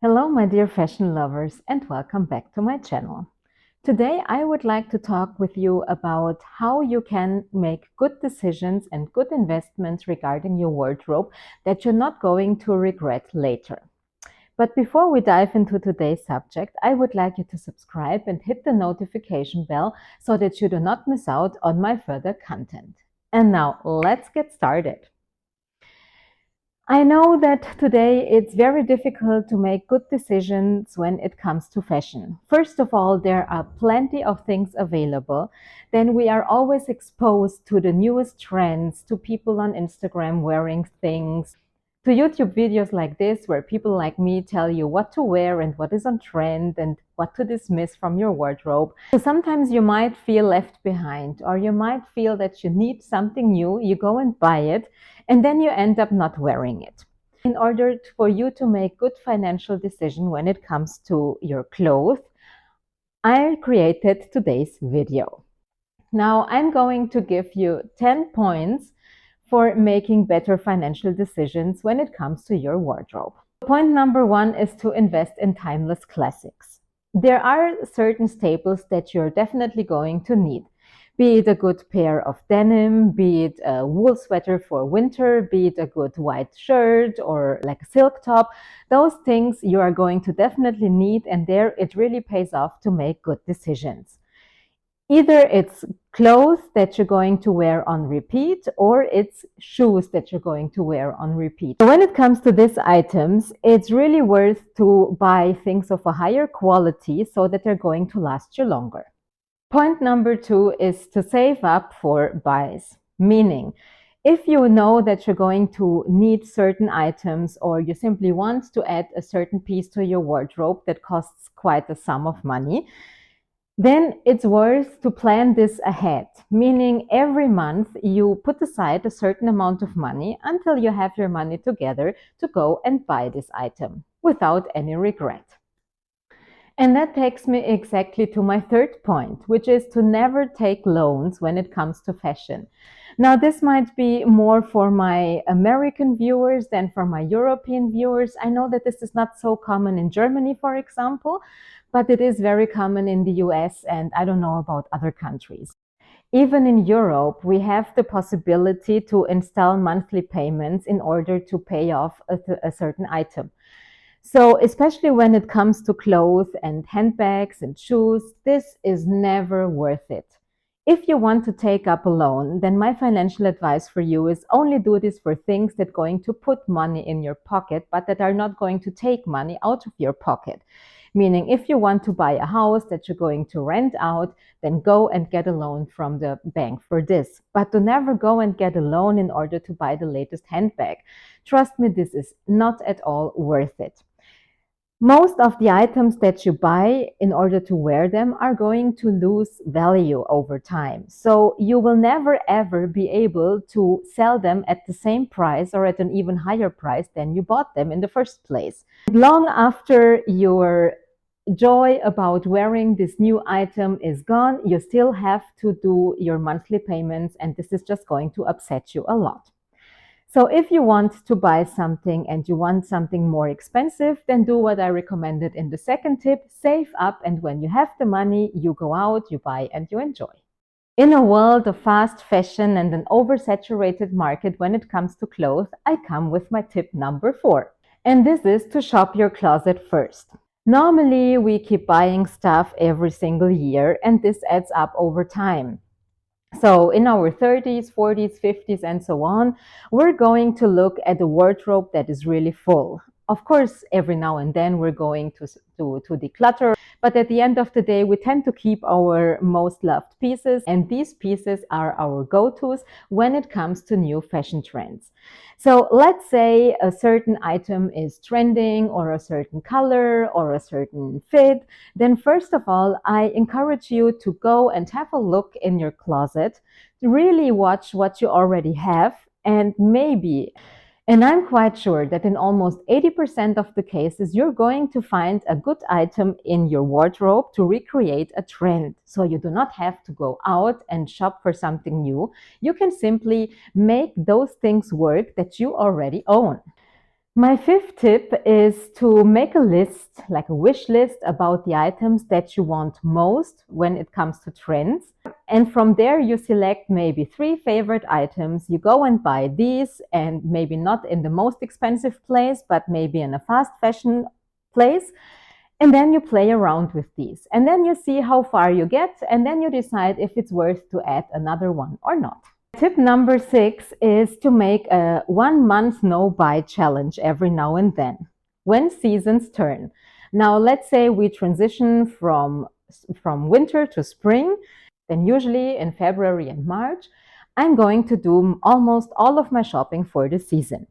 Hello, my dear fashion lovers, and welcome back to my channel. Today, I would like to talk with you about how you can make good decisions and good investments regarding your wardrobe that you're not going to regret later. But before we dive into today's subject, I would like you to subscribe and hit the notification bell so that you do not miss out on my further content. And now, let's get started. I know that today it's very difficult to make good decisions when it comes to fashion. First of all, there are plenty of things available. Then we are always exposed to the newest trends, to people on Instagram wearing things, to YouTube videos like this, where people like me tell you what to wear and what is on trend and what to dismiss from your wardrobe. So sometimes you might feel left behind, or you might feel that you need something new, you go and buy it, and then you end up not wearing it. In order for you to make good financial decision when it comes to your clothes, I created today's video. Now I'm going to give you 10 points for making better financial decisions when it comes to your wardrobe. Point number one is to invest in timeless classics. There are certain staples that you're definitely going to need. Be it a good pair of denim, be it a wool sweater for winter, be it a good white shirt or like a silk top. Those things you are going to definitely need, and there it really pays off to make good decisions. Either it's clothes that you're going to wear on repeat, or it's shoes that you're going to wear on repeat. When it comes to these items, it's really worth to buy things of a higher quality so that they're going to last you longer. Point number two is to save up for buys, meaning if you know that you're going to need certain items, or you simply want to add a certain piece to your wardrobe that costs quite a sum of money, then it's worth to plan this ahead, meaning every month you put aside a certain amount of money until you have your money together to go and buy this item without any regret. And that takes me exactly to my third point, which is to never take loans when it comes to fashion. Now, this might be more for my American viewers than for my European viewers. I know that this is not so common in Germany, for example, but it is very common in the US, and I don't know about other countries. Even in Europe, we have the possibility to install monthly payments in order to pay off a certain item. So especially when it comes to clothes and handbags and shoes, this is never worth it. If you want to take up a loan, then my financial advice for you is only do this for things that are going to put money in your pocket, but that are not going to take money out of your pocket. Meaning, if you want to buy a house that you're going to rent out, then go and get a loan from the bank for this. But to never go and get a loan in order to buy the latest handbag. Trust me, this is not at all worth it. Most of the items that you buy in order to wear them are going to lose value over time. So you will never ever be able to sell them at the same price or at an even higher price than you bought them in the first place. Long after your joy about wearing this new item is gone, you still have to do your monthly payments, and this is just going to upset you a lot. So if you want to buy something and you want something more expensive, then do what I recommended in the second tip, save up, and when you have the money, you go out, you buy, and you enjoy. In a world of fast fashion and an oversaturated market when it comes to clothes, I come with my tip number 4. And this is to shop your closet first. Normally, we keep buying stuff every single year, and this adds up over time. So in our 30s, 40s, 50s, and so on, we're going to look at a wardrobe that is really full. Of course, every now and then we're going to declutter, but at the end of the day, we tend to keep our most loved pieces, and these pieces are our go-tos when it comes to new fashion trends. So let's say a certain item is trending, or a certain color, or a certain fit. Then first of all, I encourage you to go and have a look in your closet, to really watch what you already have, and maybe, and I'm quite sure that in almost 80% of the cases, you're going to find a good item in your wardrobe to recreate a trend. So you do not have to go out and shop for something new. You can simply make those things work that you already own. My fifth tip is to make a list, like a wish list about the items that you want most when it comes to trends. And from there, you select maybe three favorite items. You go and buy these, and maybe not in the most expensive place, but maybe in a fast fashion place. And then you play around with these. And then you see how far you get, and then you decide if it's worth to add another one or not. Tip number 6 is to make a 1 month no buy challenge every now and then when seasons turn. Now, let's say we transition from winter to spring, then usually in February and March, I'm going to do almost all of my shopping for the season.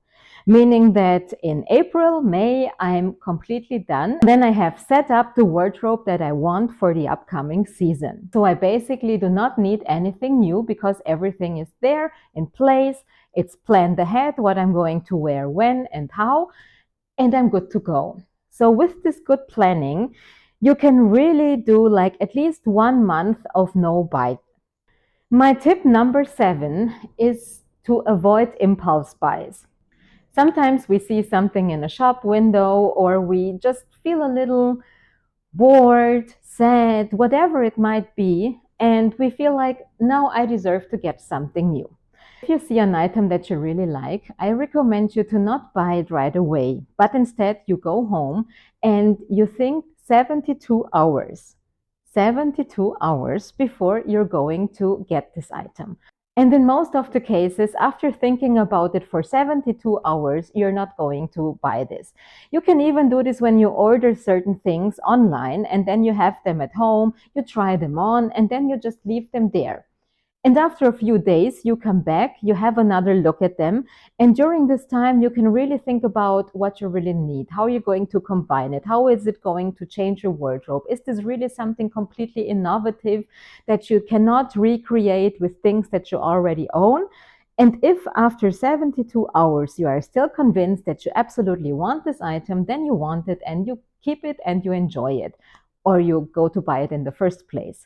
Meaning that in April, May, I'm completely done. Then I have set up the wardrobe that I want for the upcoming season. So I basically do not need anything new because everything is there in place. It's planned ahead what I'm going to wear when and how, and I'm good to go. So with this good planning, you can really do like at least 1 month of no buy. My tip number 7 is to avoid impulse buys. Sometimes we see something in a shop window, or we just feel a little bored, sad, whatever it might be, and we feel like, now I deserve to get something new. If you see an item that you really like, I recommend you to not buy it right away, but instead you go home and you think 72 hours. 72 hours before you're going to get this item. And in most of the cases, after thinking about it for 72 hours, you're not going to buy this. You can even do this when you order certain things online and then you have them at home, you try them on, and then you just leave them there. And after a few days, you come back, you have another look at them. And during this time, you can really think about what you really need. How are you going to combine it? How is it going to change your wardrobe? Is this really something completely innovative that you cannot recreate with things that you already own? And if after 72 hours you are still convinced that you absolutely want this item, then you want it and you keep it and you enjoy it, or you go to buy it in the first place.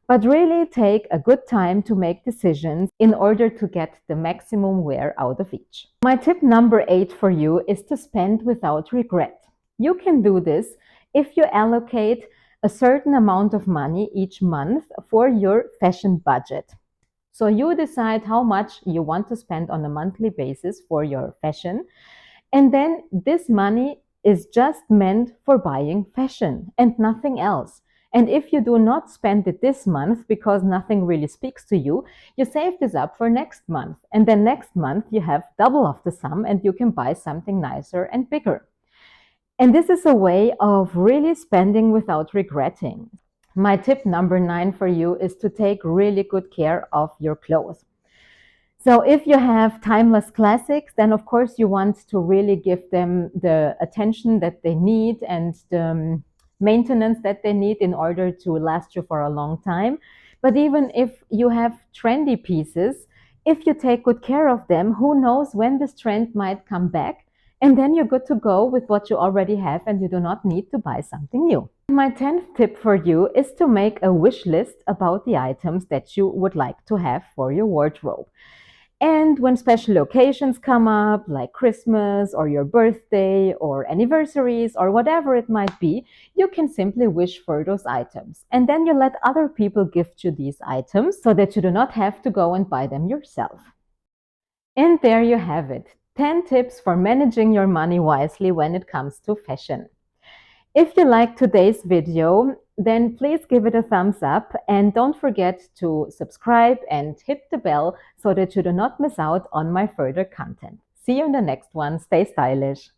But really take a good time to make decisions in order to get the maximum wear out of each. My tip number 8 for you is to spend without regret. You can do this if you allocate a certain amount of money each month for your fashion budget. So you decide how much you want to spend on a monthly basis for your fashion, and then this money is just meant for buying fashion and nothing else. And if you do not spend it this month because nothing really speaks to you, you save this up for next month. And then next month you have double of the sum and you can buy something nicer and bigger. And this is a way of really spending without regretting. My tip number 9 for you is to take really good care of your clothes. So if you have timeless classics, then of course you want to really give them the attention that they need and the maintenance that they need in order to last you for a long time. But even if you have trendy pieces, if you take good care of them, who knows when this trend might come back, and then you're good to go with what you already have and you do not need to buy something new. My 10th tip for you is to make a wish list about the items that you would like to have for your wardrobe. And when special occasions come up, like Christmas or your birthday or anniversaries or whatever it might be, you can simply wish for those items. And then you let other people gift you these items so that you do not have to go and buy them yourself. And there you have it, 10 tips for managing your money wisely when it comes to fashion. If you liked today's video, then please give it a thumbs up and don't forget to subscribe and hit the bell so that you do not miss out on my further content. See you in the next one. Stay stylish.